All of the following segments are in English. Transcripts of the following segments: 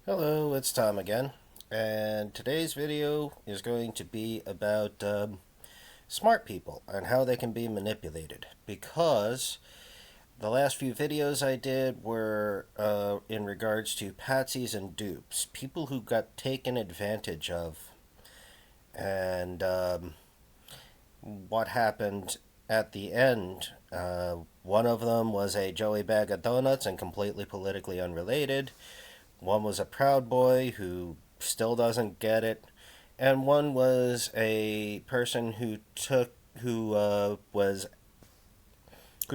Hello, it's Tom again, and today's video is going to be about smart people and how they can be manipulated. Because the last few videos I did were in regards to patsies and dupes, people who got taken advantage of, and what happened at the end. One of them was a Joey Bag of Donuts and completely politically unrelated. One was a Proud Boy who still doesn't get it, and one was a person who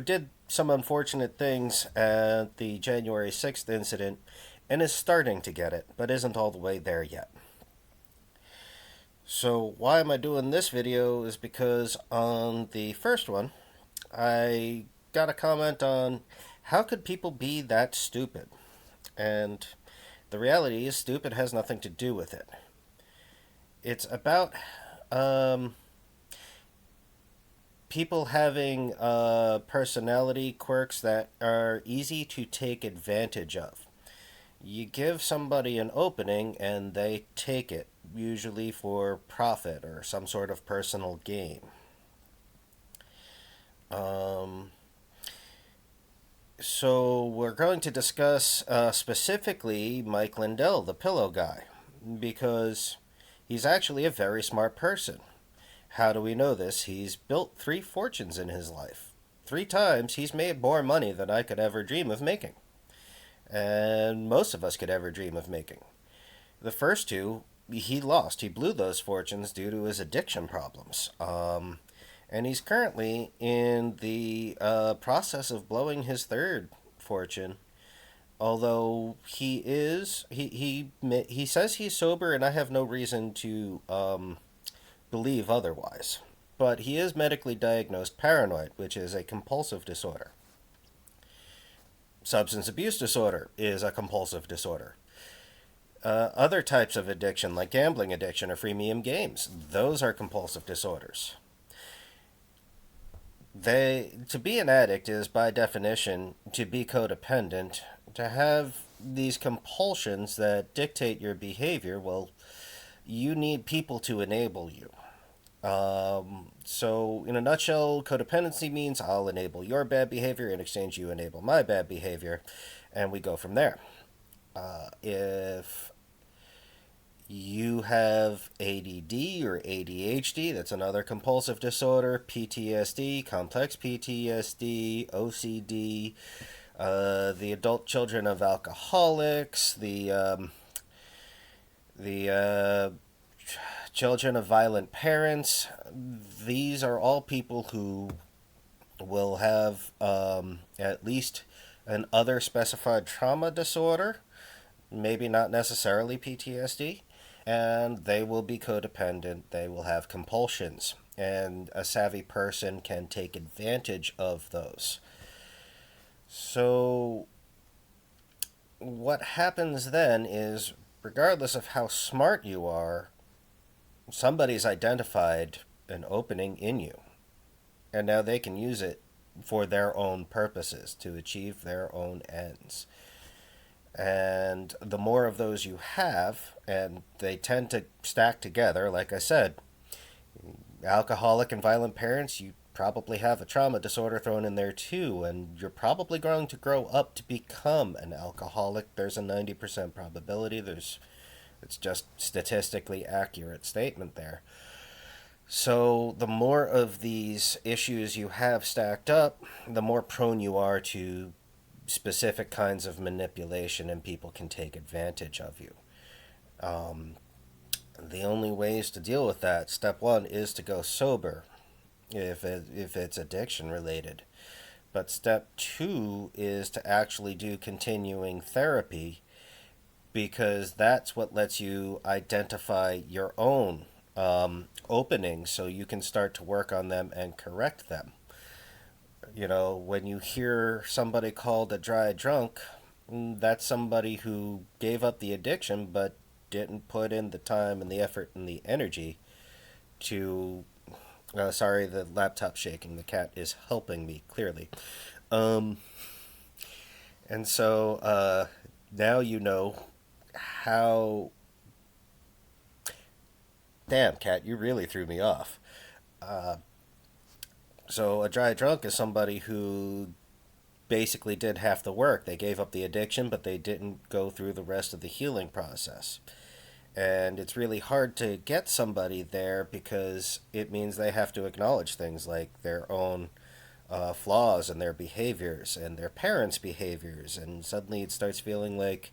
did some unfortunate things at the January 6th incident and is starting to get it, but isn't all the way there yet. So why am I doing this video is because on the first one, I got a comment on how could people be that stupid? And the reality is, stupid has nothing to do with it. It's about um, people having personality quirks that are easy to take advantage of. You give somebody an opening and they take it, usually for profit or some sort of personal gain. Um, so, we're going to discuss specifically Mike Lindell, the pillow guy, because he's actually a very smart person. How do we know this? He's built three fortunes in his life. Three times he's made more money than I could ever dream of making, and most of us could ever dream of making. The first two, he lost. He blew those fortunes due to his addiction problems. And he's currently in the process of blowing his third fortune. Although he says he's sober, and I have no reason to believe otherwise. But he is medically diagnosed paranoid, which is a compulsive disorder. Substance abuse disorder is a compulsive disorder. Other types of addiction, like gambling addiction or freemium games, those are compulsive disorders. To be an addict is by definition to be codependent, to have these compulsions that dictate your behavior. Well, you need people to enable you. So, in a nutshell, codependency means I'll enable your bad behavior, in exchange, you enable my bad behavior, and we go from there. If you have ADD or ADHD, that's another compulsive disorder, PTSD, complex PTSD, OCD, the adult children of alcoholics, the children of violent parents. These are all people who will have at least an other specified trauma disorder, maybe not necessarily PTSD, and they will be codependent. They will have compulsions, and a savvy person can take advantage of those. So, what happens then is, regardless of how smart you are, somebody's identified an opening in you, and now they can use it for their own purposes to achieve their own ends. And the more of those you have, and they tend to stack together, like I said, alcoholic and violent parents, you probably have a trauma disorder thrown in there too, and you're probably going to grow up to become an alcoholic. There's a 90% probability. It's just statistically accurate statement there. So the more of these issues you have stacked up, the more prone you are to specific kinds of manipulation, and people can take advantage of you. Um, the only ways to deal with that, step one, is to go sober if it's addiction related. But step two is to actually do continuing therapy, because that's what lets you identify your own openings so you can start to work on them and correct them. When you hear somebody called a dry drunk, that's somebody who gave up the addiction but didn't put in the time and the effort and the energy to. Sorry, the laptop's shaking. The cat is helping me, clearly. Um, and so now you know how. Damn, Cat, you really threw me off. Uh, so, a dry drunk is somebody who basically did half the work. They gave up the addiction, but they didn't go through the rest of the healing process. And it's really hard to get somebody there because it means they have to acknowledge things like their own flaws and their behaviors and their parents' behaviors. And suddenly it starts feeling like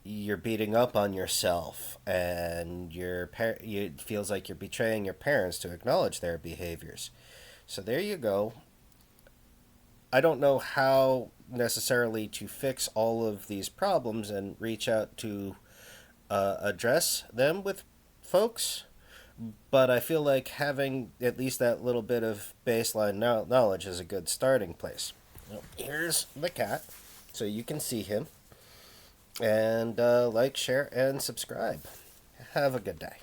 you're beating up on yourself and it feels like you're betraying your parents to acknowledge their behaviors. So there you go. I don't know how necessarily to fix all of these problems and reach out to address them with folks, but I feel like having at least that little bit of baseline knowledge is a good starting place. Well, here's the cat, so you can see him, and like, share, and subscribe. Have a good day.